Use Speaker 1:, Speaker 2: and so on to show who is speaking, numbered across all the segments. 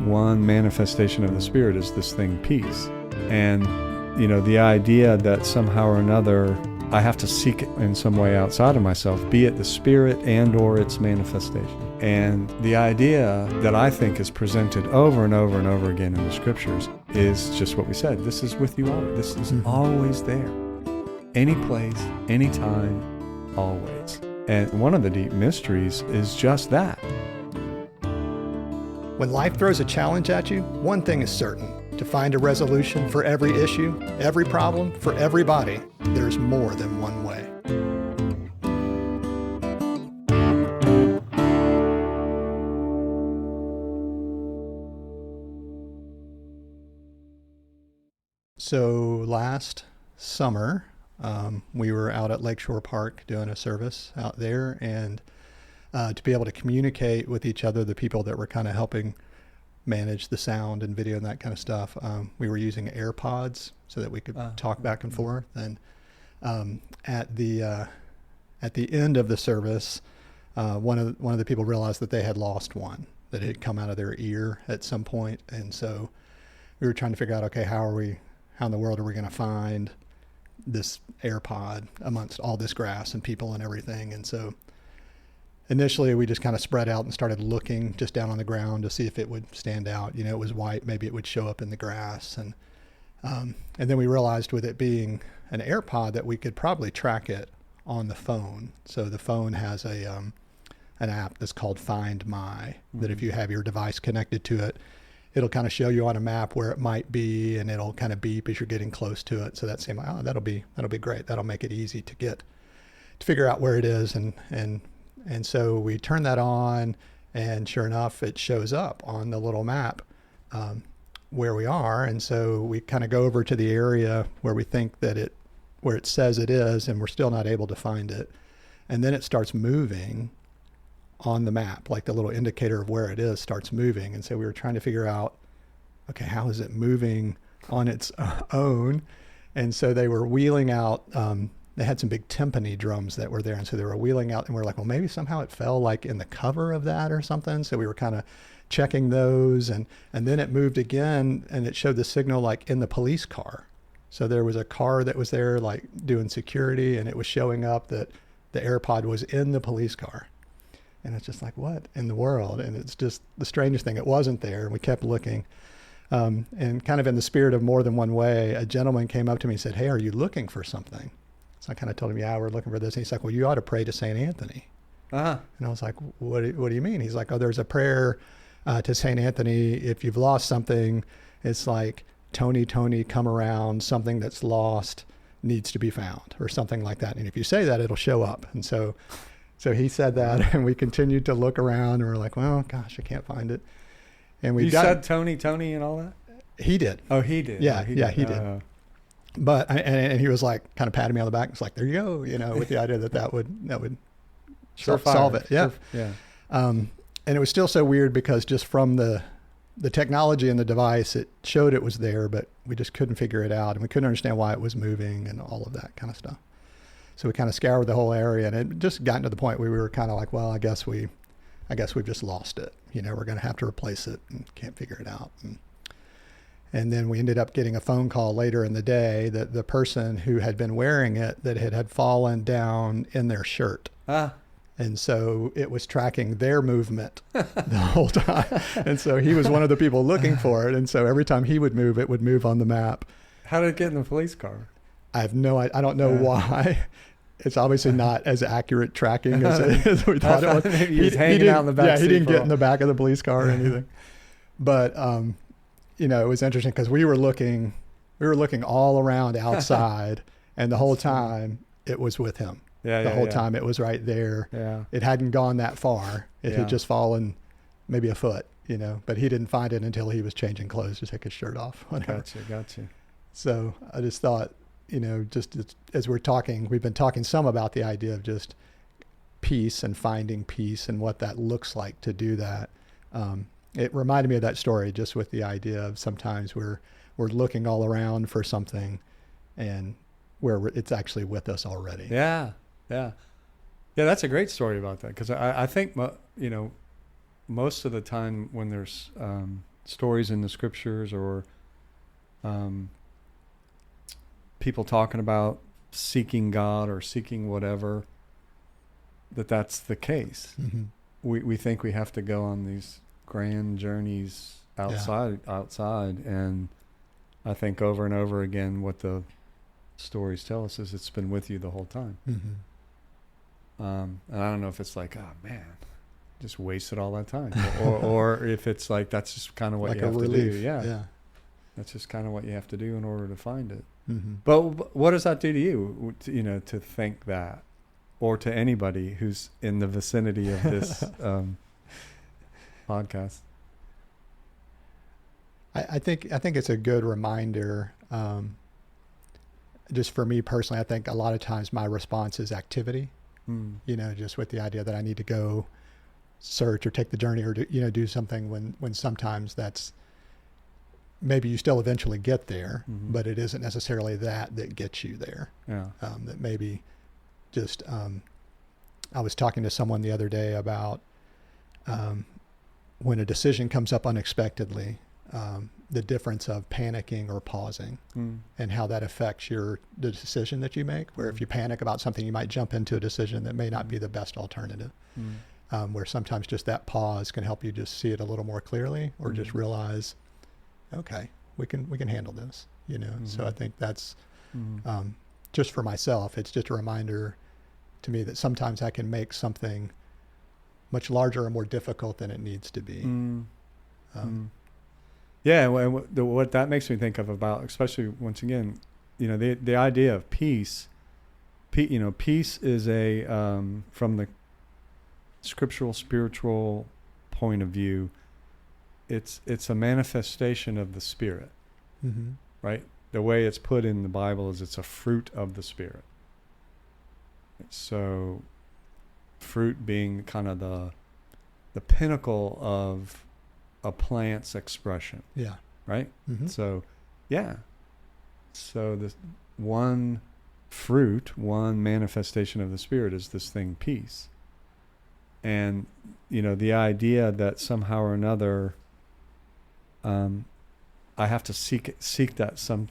Speaker 1: one manifestation of the Spirit is this thing, peace. And, the idea that somehow or another I have to seek it in some way outside of myself, be it the Spirit and or its manifestation. And the idea that I think is presented over and over and over again in the Scriptures is just what we said. This is with you always. This is always there. Any place, any time, always. And one of the deep mysteries is just that.
Speaker 2: When life throws a challenge at you, one thing is certain. To find a resolution for every issue, every problem, for everybody, there's more than one way. So last summer, we were out at Lakeshore Park doing a service out there, and to be able to communicate with each other, the people that were kind of helping manage the sound and video and that kind of stuff, we were using AirPods so that we could talk back and forth. And at the end of the service, one of the people realized that they had lost one, that it had come out of their ear at some point. And so we were trying to figure out, okay, how in the world are we going to find this AirPod amongst all this grass and people and everything? And so initially we just kind of spread out and started looking just down on the ground to see if it would stand out. It was white, maybe it would show up in the grass. And then we realized, with it being an AirPod, that we could probably track it on the phone. So the phone has an app that's called Find My, that if you have your device connected to it, it'll kind of show you on a map where it might be, and it'll kind of beep as you're getting close to it. So that seemed like, that'll be great. That'll make it easy to figure out where it is. And so we turn that on, and sure enough, it shows up on the little map where we are. And so we kind of go over to the area where we think that where it says it is, and we're still not able to find it. And then it starts moving on the map, like the little indicator of where it is starts moving. And so we were trying to figure out, okay, how is it moving on its own? And so they were wheeling out, they had some big timpani drums that were there. And so they were wheeling out, and we're like, well, maybe somehow it fell like in the cover of that or something. So we were kind of checking those, and then it moved again, and it showed the signal like in the police car. So there was a car that was there like doing security, and it was showing up that the AirPod was in the police car. And it's just like, what in the world? And it's just the strangest thing. It wasn't there. And we kept looking. And kind of in the spirit of more than one way, a gentleman came up to me and said, hey, are you looking for something? So I kind of told him, yeah, we're looking for this. And he's like, well, you ought to pray to St. Anthony. And I was like, what do you mean? He's like, oh, there's a prayer to St. Anthony. If you've lost something, it's like, Tony, come around. Something that's lost needs to be found, or something like that. And if you say that, it'll show up. And so he said that, and we continued to look around, and we're like, well, gosh, I can't find it. And we
Speaker 1: said Tony and all that?
Speaker 2: He did.
Speaker 1: Oh, he did.
Speaker 2: Yeah, he did. But, and he was like, kind of patting me on the back. It's like, there you go, with the idea that would solve it. Yeah.
Speaker 1: Yeah.
Speaker 2: And it was still so weird because just from the technology in the device, it showed it was there, but we just couldn't figure it out, and we couldn't understand why it was moving and all of that kind of stuff. So we kind of scoured the whole area, and it just gotten to the point where we were kind of like, well, I guess we've just lost it. We're going to have to replace it, and can't figure it out. And then we ended up getting a phone call later in the day that the person who had been wearing it, that it had fallen down in their shirt. And so it was tracking their movement the whole time. And so he was one of the people looking for it. And so every time he would move, it would move on the map.
Speaker 1: How did it get in the police car?
Speaker 2: I have no idea. I don't know why. It's obviously not as accurate tracking as we thought it was.
Speaker 1: Maybe he was hanging out in the back.
Speaker 2: Yeah, he didn't get in the back of the police car or anything. But, it was interesting because we were looking all around outside, and the whole time it was with him. The whole time it was right there.
Speaker 1: Yeah.
Speaker 2: It hadn't gone that far. It had just fallen maybe a foot, but he didn't find it until he was changing clothes to take his shirt off.
Speaker 1: Gotcha.
Speaker 2: So I just thought, just as we've been talking some about the idea of just peace and finding peace and what that looks like to do that. It reminded me of that story, just with the idea of sometimes we're looking all around for something, and where it's actually with us already.
Speaker 1: Yeah. That's a great story about that, because I think most of the time when there's stories in the scriptures or people talking about seeking God or seeking whatever, that's the case.
Speaker 2: Mm-hmm.
Speaker 1: We think we have to go on these grand journeys outside, and I think over and over again what the stories tell us is it's been with you the whole time.
Speaker 2: Mm-hmm.
Speaker 1: And I don't know if it's like, oh man, just wasted all that time, or if it's like that's just kind of what
Speaker 2: Like
Speaker 1: you have
Speaker 2: a relief.
Speaker 1: to do.
Speaker 2: Yeah.
Speaker 1: That's just kind of what you have to do in order to find it.
Speaker 2: Mm-hmm.
Speaker 1: But what does that do to you? To think that, or to anybody who's in the vicinity of this podcast.
Speaker 2: I think it's a good reminder. Just for me personally, I think a lot of times my response is activity. Just with the idea that I need to go search or take the journey or do something when sometimes that's maybe you still eventually get there, but it isn't necessarily that gets you there.
Speaker 1: Yeah.
Speaker 2: That maybe just I was talking to someone the other day about when a decision comes up unexpectedly, the difference of panicking or pausing and how that affects the decision that you make, where if you panic about something, you might jump into a decision that may not be the best alternative, where sometimes just that pause can help you just see it a little more clearly or just realize, okay, we can handle this, So I think that's just for myself, it's just a reminder to me that sometimes I can make something much larger or more difficult than it needs to be.
Speaker 1: Yeah, what that makes me think of about, especially once again, the idea of peace. Peace is a from the scriptural, spiritual point of view. It's a manifestation of the Spirit, right? The way it's put in the Bible is it's a fruit of the Spirit. So, fruit being kind of the pinnacle of a plant's expression.
Speaker 2: Yeah.
Speaker 1: Right?
Speaker 2: Mm-hmm.
Speaker 1: So, yeah. So this one fruit, one manifestation of the Spirit is this thing, peace. And, the idea that somehow or another, I have to seek that some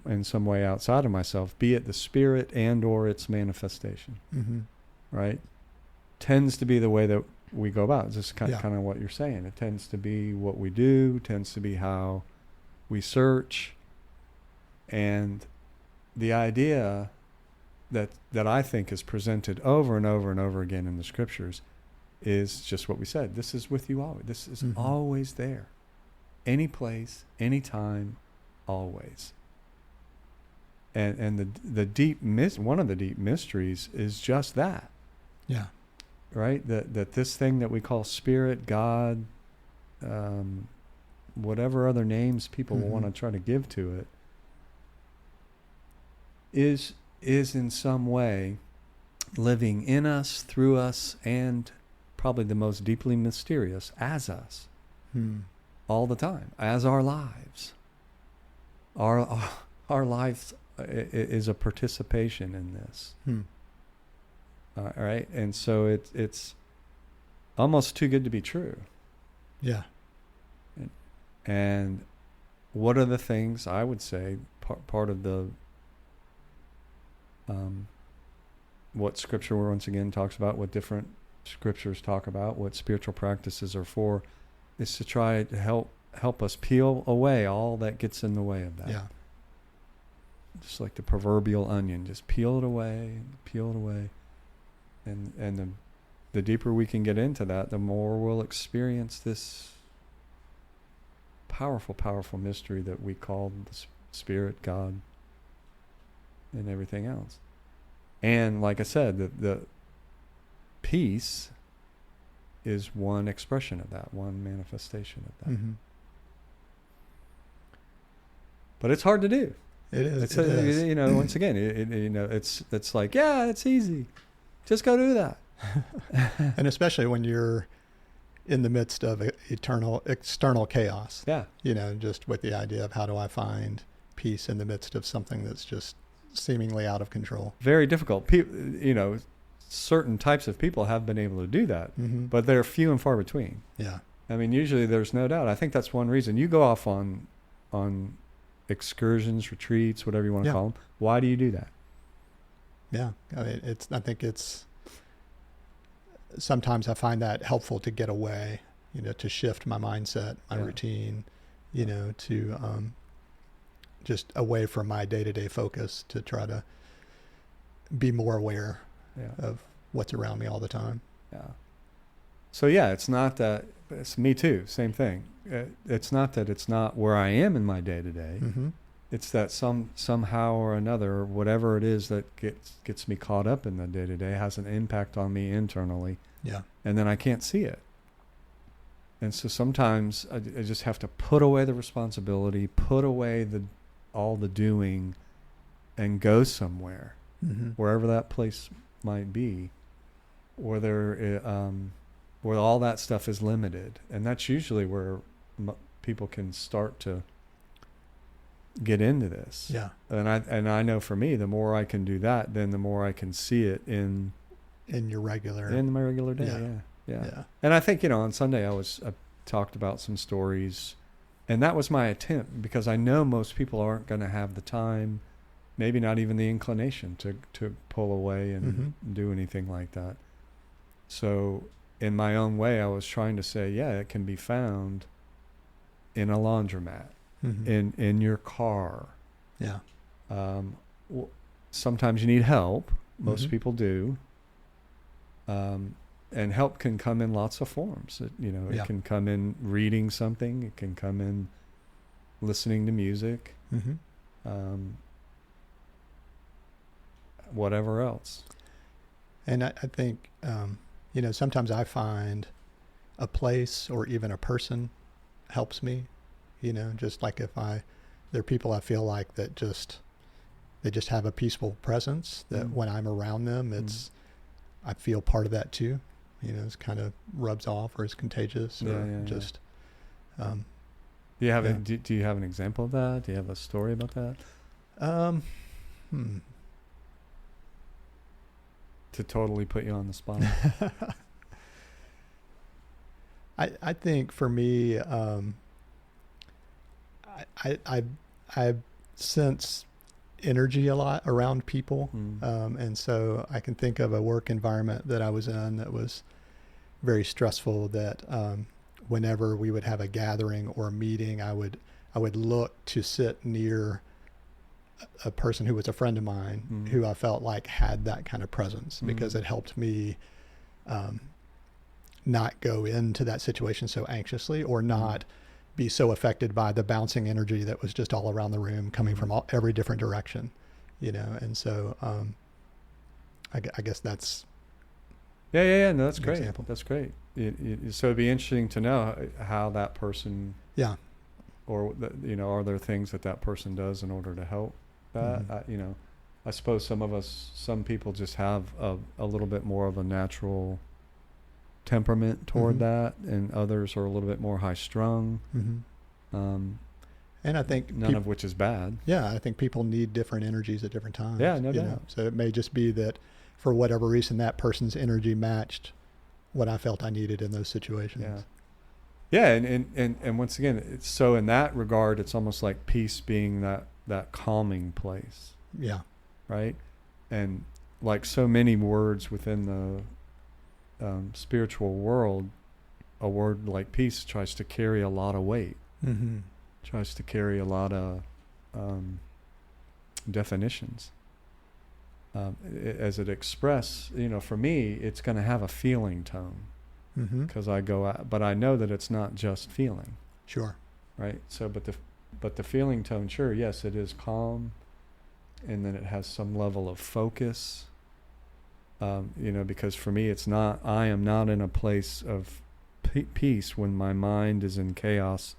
Speaker 1: in some way outside of myself, be it the Spirit and or its manifestation. Right? Tends to be the way that we go about. It's just kind of what you're saying. It tends to be what we do, tends to be how we search. And the idea that I think is presented over and over and over again in the scriptures is just what we said. This is with you always. This is always there. Any place, any time, always. And the deep one of the deep mysteries is just that.
Speaker 2: Yeah.
Speaker 1: Right? That this thing that we call Spirit, God, whatever other names people will want to try to give to it, is in some way living in us, through us, and probably the most deeply mysterious, as us. All the time, as our lives. Our lives is a participation in this. All right, and so it's almost too good to be true. Yeah. And what are the things I would say part of the what Scripture once again talks about, what different scriptures talk about, what spiritual practices are for, is to try to help us peel away all that gets in the way of that. Yeah. Just like the proverbial onion, just peel it away. And the deeper we can get into that, the more we'll experience this powerful, powerful mystery that we call the Spirit, God, and everything else. And like I said, the peace is one expression of that, one manifestation of that. But it's hard to do.
Speaker 2: It is.
Speaker 1: It's once again, it's like, yeah, it's easy. Just go do that.
Speaker 2: And especially when you're in the midst of external chaos. Yeah. Just with the idea of how do I find peace in the midst of something that's just seemingly out of control.
Speaker 1: Very difficult. Certain types of people have been able to do that, but they're few and far between.
Speaker 2: Yeah.
Speaker 1: I mean, usually there's no doubt. I think that's one reason you go off on excursions, retreats, whatever you want to call them. Why do you do that?
Speaker 2: Yeah. I mean, I think it's, sometimes I find that helpful to get away, to shift my mindset, my routine, to just away from my day-to-day focus to try to be more aware of what's around me all the time.
Speaker 1: Yeah. So it's not that, it's me too, same thing. It's not that it's not where I am in my day-to-day.
Speaker 2: Mm-hmm.
Speaker 1: It's that somehow or another, whatever it is that gets me caught up in the day-to-day has an impact on me internally.
Speaker 2: Yeah.
Speaker 1: And then I can't see it. And so sometimes I just have to put away the responsibility, put away all the doing, and go somewhere, wherever that place might be, where all that stuff is limited. And that's usually where people can start to get into this.
Speaker 2: Yeah.
Speaker 1: And I know for me, the more I can do that, then the more I can see it in my regular day. Yeah. And I think, on Sunday I talked about some stories, and that was my attempt, because I know most people aren't going to have the time, maybe not even the inclination to pull away and do anything like that. So in my own way, I was trying to say, it can be found in a laundromat, in your car.
Speaker 2: Yeah.
Speaker 1: Sometimes you need help. Most people do. And help can come in lots of forms. It can come in reading something. It can come in listening to music. Whatever else.
Speaker 2: And I think, sometimes I find a place or even a person helps me, just like there are people I feel like that they just have a peaceful presence that when I'm around them, I feel part of that too. It's kind of rubs off or is contagious or just.
Speaker 1: Do you have do you have an example of that? Do you have a story about that? To totally put you on the spot.
Speaker 2: I think for me, I sense energy a lot around people. And so I can think of a work environment that I was in that was very stressful, that whenever we would have a gathering or a meeting, I would look to sit near a person who was a friend of mine who I felt like had that kind of presence, because it helped me not go into that situation so anxiously, or not be so affected by the bouncing energy that was just all around the room coming from every different direction, and so I guess that's
Speaker 1: no, that's great.
Speaker 2: Example.
Speaker 1: That's great. So it'd be interesting to know how that person, or are there things that person does in order to help that? I suppose some people just have a little bit more of a natural temperament toward that, and others are a little bit more high strung.
Speaker 2: And I think
Speaker 1: none of which is bad.
Speaker 2: Yeah, I think people need different energies at different times.
Speaker 1: Yeah, no doubt.
Speaker 2: So it may just be that for whatever reason that person's energy matched what I felt I needed in those situations.
Speaker 1: Yeah, and once again, so in that regard, it's almost like peace being that calming place.
Speaker 2: Yeah.
Speaker 1: Right? And like so many words within the spiritual world, a word like peace tries to carry a lot of weight. Tries to carry a lot of definitions. As it express, for me, it's going to have a feeling tone, because I go out, but I know that it's not just feeling.
Speaker 2: Sure.
Speaker 1: Right. So, but the feeling tone, sure, yes, it is calm, and then it has some level of focus. Because for me, I am not in a place of peace when my mind is in chaos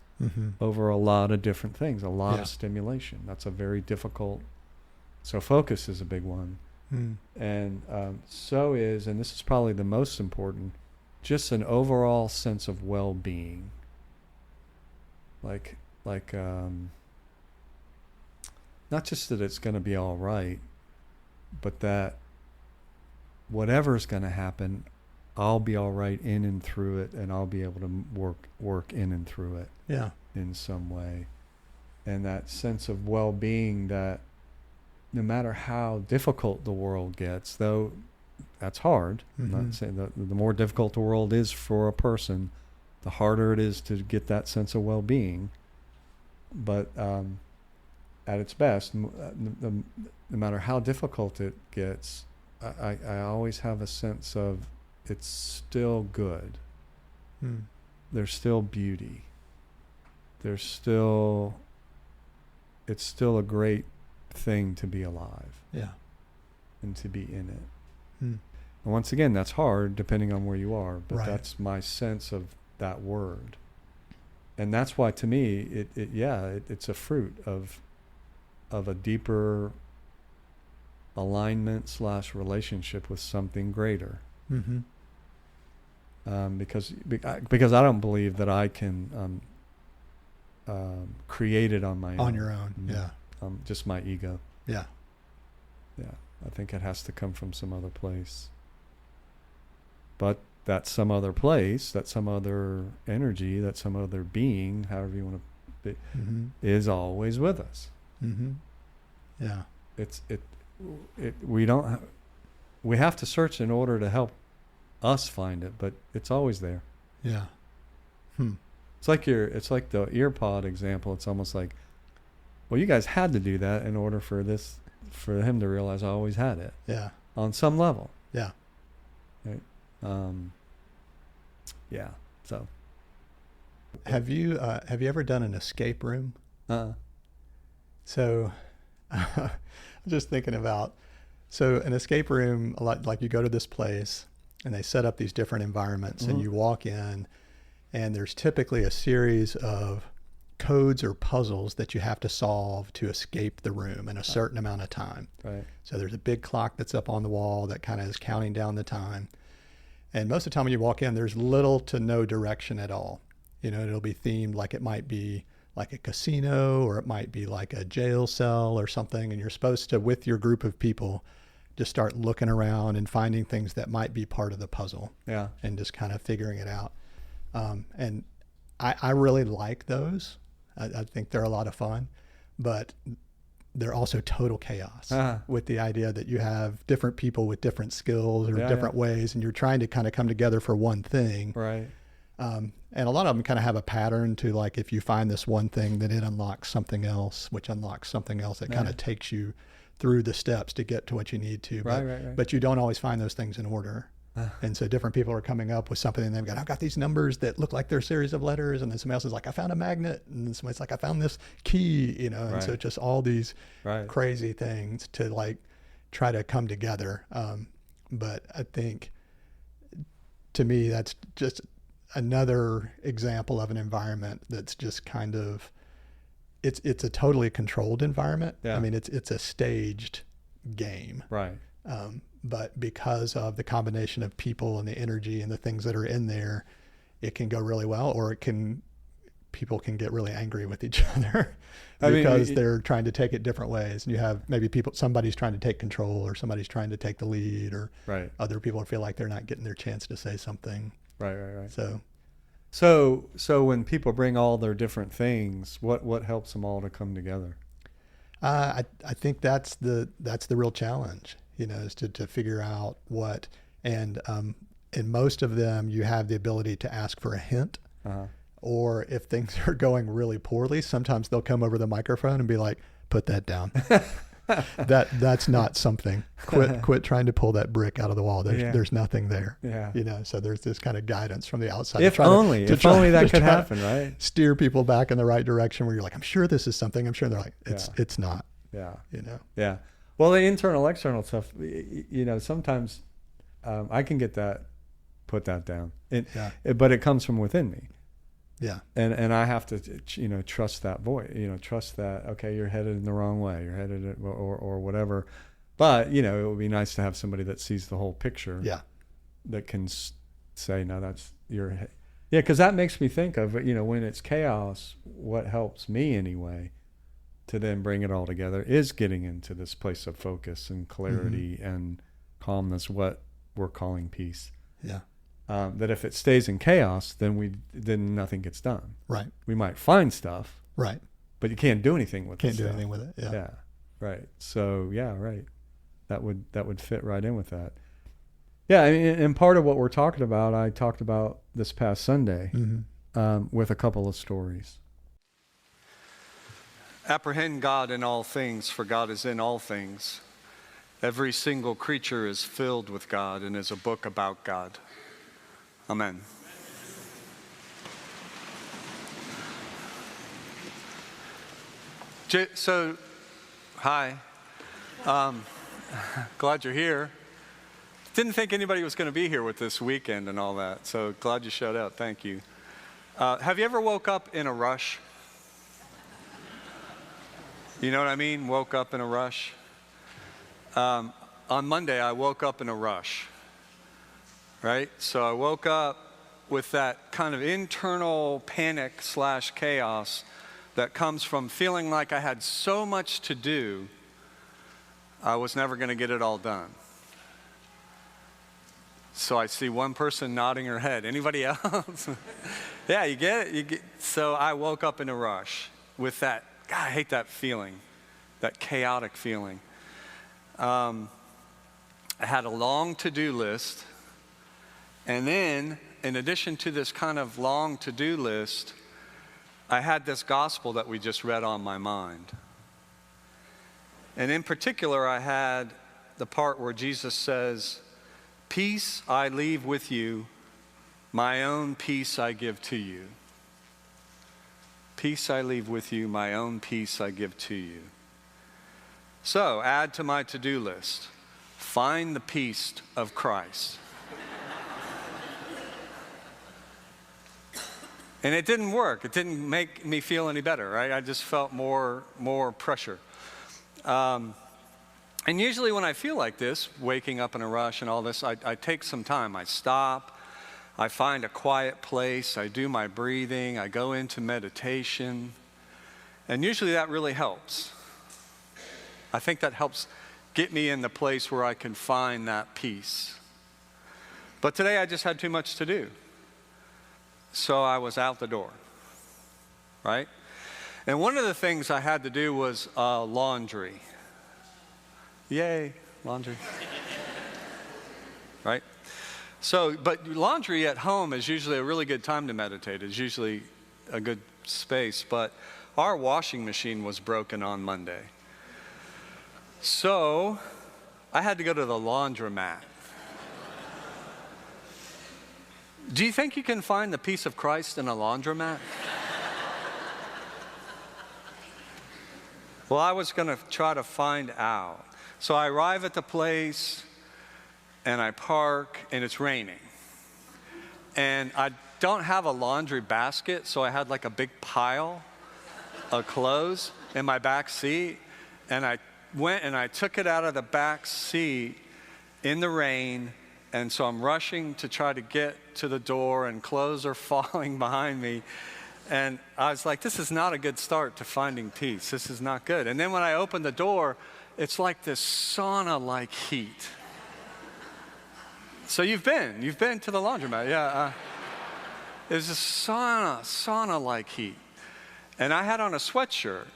Speaker 1: over a lot of different things, a lot of stimulation. That's a very difficult. So focus is a big one. And and this is probably the most important, just an overall sense of well-being. Like not just that it's going to be all right, but that whatever's going to happen, I'll be all right in and through it, and I'll be able to work in and through it.
Speaker 2: Yeah.
Speaker 1: In some way. And that sense of well-being that no matter how difficult the world gets, though that's hard. I'm not saying that the more difficult the world is for a person, the harder it is to get that sense of well-being. But at its best, no matter how difficult it gets, I always have a sense of it's still good. There's still beauty. It's still a great thing to be alive.
Speaker 2: Yeah.
Speaker 1: And to be in it. And once again, that's hard depending on where you are, but that's my sense of that word. And that's why to me, it's a fruit of a deeper alignment / relationship with something greater. Because I don't believe that I can create it on my own.
Speaker 2: On your own, yeah.
Speaker 1: Just my ego.
Speaker 2: Yeah.
Speaker 1: Yeah. I think it has to come from some other place. But that some other place, that some other energy, that some other being, however you want to be, is always with us.
Speaker 2: Yeah.
Speaker 1: We have to search in order to help us find it, but it's always there.
Speaker 2: Yeah.
Speaker 1: It's like the ear pod example. It's almost like, well, you guys had to do that in order for him to realize I always had it.
Speaker 2: Yeah.
Speaker 1: On some level.
Speaker 2: Yeah.
Speaker 1: Right. Yeah. So.
Speaker 2: Have you ever done an escape room? So, I'm just thinking about, an escape room, a lot like you go to this place and they set up these different environments and you walk in and there's typically a series of codes or puzzles that you have to solve to escape the room in a certain amount of time.
Speaker 1: Right.
Speaker 2: So there's a big clock that's up on the wall that kind of is counting down the time. And most of the time when you walk in, there's little to no direction at all. It'll be themed like it might be like a casino or it might be like a jail cell or something. And you're supposed to, with your group of people, just start looking around and finding things that might be part of the puzzle.
Speaker 1: Yeah.
Speaker 2: And just kind of figuring it out. And I really like those. I think they're a lot of fun, but they're also total chaos with the idea that you have different people with different skills or different ways, and you're trying to kind of come together for one thing.
Speaker 1: Right.
Speaker 2: And a lot of them kind of have a pattern to, like, if you find this one thing, then it unlocks something else, which unlocks something else that kind of takes you through the steps to get to what you need to.
Speaker 1: Right.
Speaker 2: But you don't always find those things in order. And so different people are coming up with something and I've got these numbers that look like they're a series of letters. And then somebody else is like, I found a magnet. And then somebody's like, I found this key, and so just all these crazy things to like try to come together. But I think to me, that's just another example of an environment that's just kind of, it's a totally controlled environment.
Speaker 1: Yeah.
Speaker 2: I mean, it's a staged game.
Speaker 1: Right.
Speaker 2: But because of the combination of people and the energy and the things that are in there, it can go really well, or people can get really angry with each other because they're trying to take it different ways. And you have maybe somebody's trying to take control, or somebody's trying to take the lead, or other people feel like they're not getting their chance to say something. Right.
Speaker 1: So when people bring all their different things, what helps them all to come together?
Speaker 2: I think that's the real challenge, is to figure out what, and in most of them, you have the ability to ask for a hint, or if things are going really poorly, sometimes they'll come over the microphone and be like, put that down. That's not something. Quit trying to pull that brick out of the wall. There's nothing there. Yeah. So there's this kind of guidance from the outside.
Speaker 1: If only that could happen, right?
Speaker 2: Steer people back in the right direction where you're like, I'm sure this is something. I'm sure they're like, it's not.
Speaker 1: Yeah.
Speaker 2: Yeah.
Speaker 1: Well, the internal, external stuff, sometimes I can put that down. But it comes from within me.
Speaker 2: Yeah.
Speaker 1: And I have to, trust that voice, trust that, okay, you're headed in the wrong way. You're headed or whatever. But, it would be nice to have somebody that sees the whole picture.
Speaker 2: Yeah.
Speaker 1: That can say, no, that's your head. Yeah. Cause that makes me think of, when it's chaos, what helps me anyway to then bring it all together is getting into this place of focus and clarity and calmness, what we're calling peace.
Speaker 2: Yeah.
Speaker 1: that if it stays in chaos, then nothing gets done.
Speaker 2: Right.
Speaker 1: We might find stuff,
Speaker 2: Right.
Speaker 1: but you can't do anything with it.
Speaker 2: Can't do anything with it. Yeah.
Speaker 1: Yeah. Right. So yeah, right. That would fit right in with that. Yeah, I mean, and part of what we're talking about, I talked about this past Sunday with a couple of stories.
Speaker 3: Apprehend God in all things, for God is in all things. Every single creature is filled with God and is a book about God. Amen. So, hi. Glad you're here. Didn't think anybody was going to be here with this weekend and all that, so glad you showed up. Thank you. Have you ever woke up in a rush? You know what I mean? Woke up in a rush. On Monday, I woke up in a rush, right? So I woke up with that kind of internal panic/chaos that comes from feeling like I had so much to do, I was never going to get it all done. So I see one person nodding her head. Anybody else? Yeah, you get it? So I woke up in a rush with that. God, I hate that feeling, that chaotic feeling. I had a long to-do list. And then, in addition to this kind of long to-do list, I had this gospel that we just read on my mind. And in particular, I had the part where Jesus says, "Peace I leave with you, my own peace I give to you." Peace I leave with you, my own peace I give to you. So, add to my to-do list, find the peace of Christ. And it didn't work. It didn't make me feel any better, right? I just felt more pressure. And usually when I feel like this, waking up in a rush and all this, I take some time. I stop. I find a quiet place. I do my breathing. I go into meditation. And usually that really helps. I think that helps get me in the place where I can find that peace. But today I just had too much to do. So I was out the door, right? And one of the things I had to do was laundry. Yay, laundry. Right? So, but laundry at home is usually a really good time to meditate. It's usually a good space. But our washing machine was broken on Monday. So I had to go to the laundromat. Do you think you can find the peace of Christ in a laundromat? Well, I was going to try to find out. So I arrive at the place, and I park, and it's raining. And I don't have a laundry basket, so I had like a big pile of clothes in my back seat. And I went and I took it out of the back seat in the rain. And so I'm rushing to try to get to the door, and clothes are falling behind me. And I was like, this is not a good start to finding peace. This is not good. And then when I opened the door, it's like this sauna-like heat. So you've been to the laundromat. Yeah. There's a sauna-like heat. And I had on a sweatshirt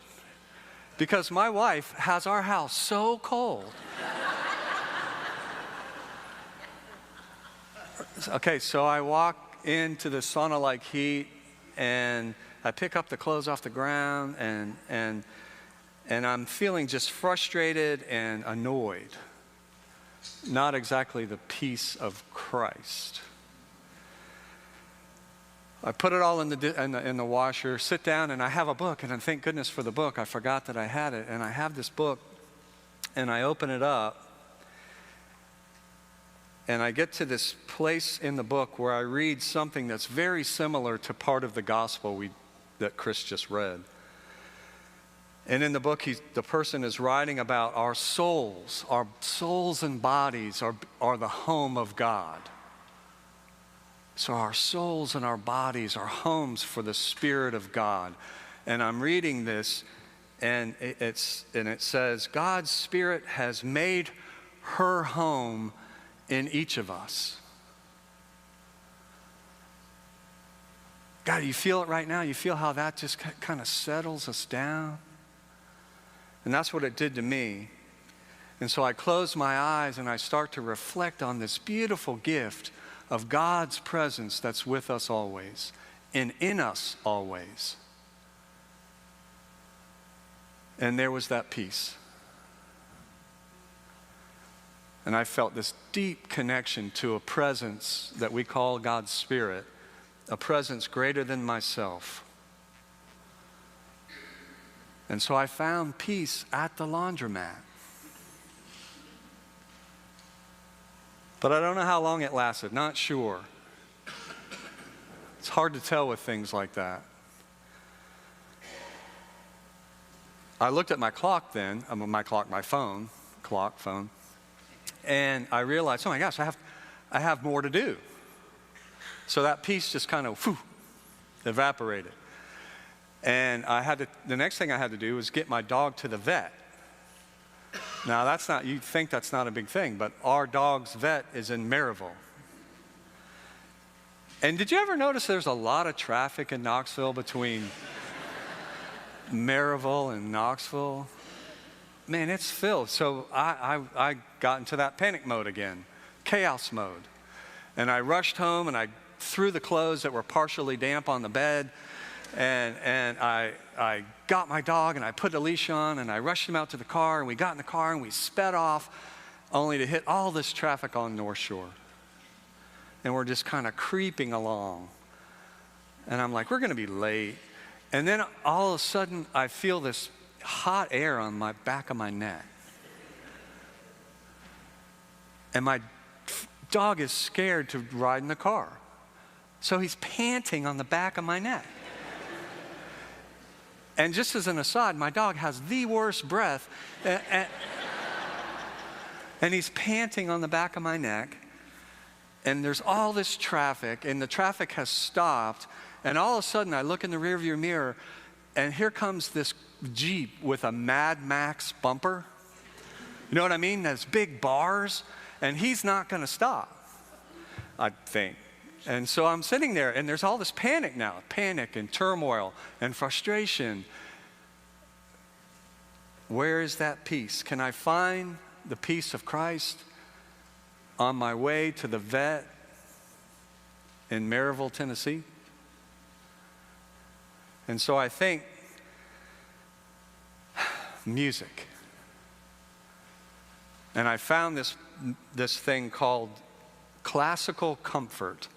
Speaker 3: because my wife has our house so cold. Okay, so I walk into the sauna-like heat, and I pick up the clothes off the ground, and I'm feeling just frustrated and annoyed. Not exactly the peace of Christ. I put it all in the washer, sit down, and I have a book, and thank goodness for the book. I forgot that I had it, and I have this book, and I open it up. And I get to this place in the book where I read something that's very similar to part of the gospel that Chris just read. And in the book, the person is writing about our souls and bodies are the home of God. So our souls and our bodies are homes for the Spirit of God. And I'm reading this, and it says, God's Spirit has made her home in each of us. God, you feel it right now? You feel how that just kind of settles us down? And that's what it did to me. And so I close my eyes and I start to reflect on this beautiful gift of God's presence that's with us always and in us always. And there was that peace. And I felt this deep connection to a presence that we call God's Spirit, a presence greater than myself. And so I found peace at the laundromat. But I don't know how long it lasted, not sure. It's hard to tell with things like that. I looked at my clock then, my phone, and I realized, oh my gosh, I have more to do. So that peace just kind of evaporated. And the next thing I had to do was get my dog to the vet. Now you'd think that's not a big thing, but our dog's vet is in Maryville. And did you ever notice there's a lot of traffic in Knoxville between Maryville and Knoxville? Man, it's filled. So I got into that panic mode again, chaos mode. And I rushed home and I threw the clothes that were partially damp on the bed. And I got my dog and I put a leash on and I rushed him out to the car, and we got in the car and we sped off, only to hit all this traffic on North Shore. And we're just kind of creeping along. And I'm like, we're going to be late. And then all of a sudden I feel this hot air on my back of my neck. And my dog is scared to ride in the car. So he's panting on the back of my neck. And just as an aside, my dog has the worst breath. And he's panting on the back of my neck. And there's all this traffic, and the traffic has stopped. And all of a sudden, I look in the rearview mirror, and here comes this Jeep with a Mad Max bumper. You know what I mean? Those big bars. And he's not going to stop, I think. And so I'm sitting there, and there's all this panic and turmoil and frustration. Where is that peace? Can I find the peace of Christ on my way to the vet in Maryville, Tennessee? And so I think music. And I found this thing called classical comfort.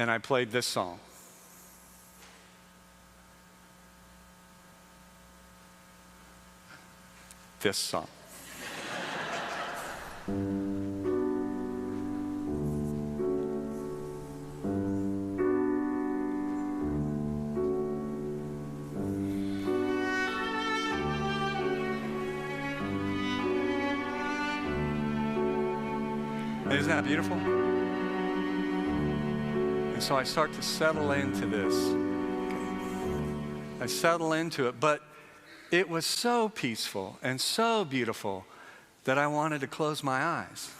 Speaker 3: And I played this song. This song. Isn't that beautiful? And so I start to settle into this. I settle into it, but it was so peaceful and so beautiful that I wanted to close my eyes.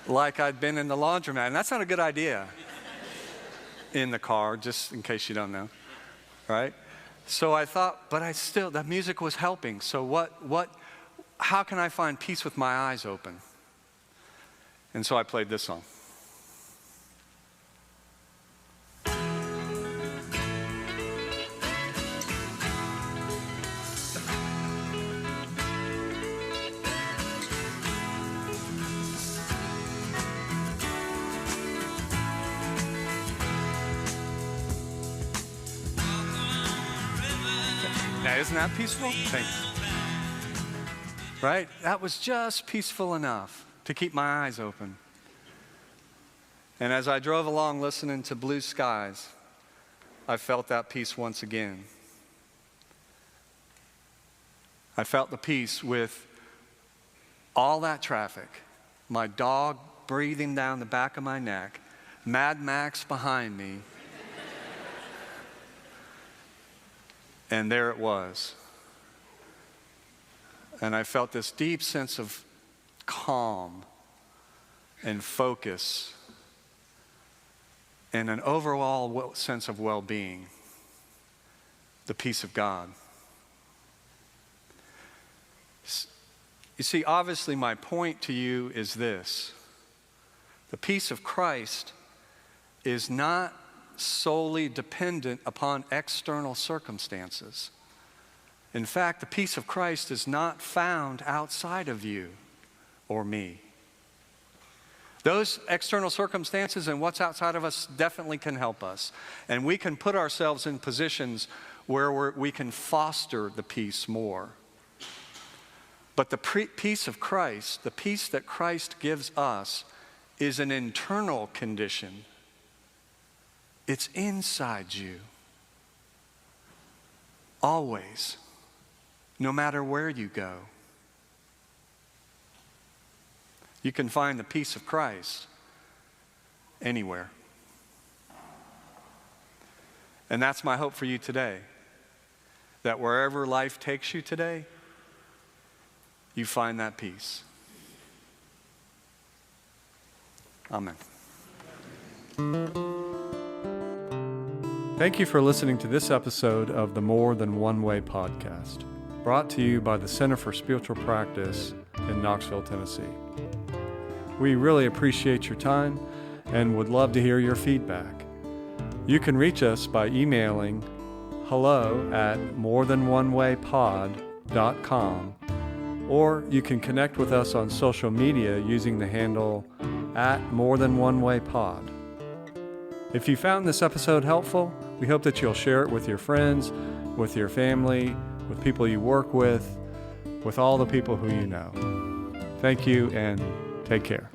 Speaker 3: Like I'd been in the laundromat, and that's not a good idea in the car, just in case you don't know, right? So I thought, but the music was helping. So how can I find peace with my eyes open? And so I played this song. Now, isn't that peaceful? Thanks. Right? That was just peaceful enough to keep my eyes open. And as I drove along listening to Blue Skies, I felt that peace once again. I felt the peace with all that traffic, my dog breathing down the back of my neck, Mad Max behind me, and there it was. And I felt this deep sense of calm and focus and an overall sense of well-being, the peace of God. You see, obviously my point to you is this. The peace of Christ is not solely dependent upon external circumstances. In fact, the peace of Christ is not found outside of you or me. Those external circumstances and what's outside of us definitely can help us. And we can put ourselves in positions where we can foster the peace more. But the peace of Christ, the peace that Christ gives us, is an internal condition. It's inside you. Always. No matter where you go. You can find the peace of Christ anywhere. And that's my hope for you today. That wherever life takes you today, you find that peace. Amen.
Speaker 1: Thank you for listening to this episode of the More Than One Way podcast, brought to you by the Center for Spiritual Practice in Knoxville, Tennessee. We really appreciate your time and would love to hear your feedback. You can reach us by emailing hello@morethanonewaypod.com, or you can connect with us on social media using the handle @morethanonewaypod. If you found this episode helpful, we hope that you'll share it with your friends, with your family, with people you work with all the people who you know. Thank you and take care.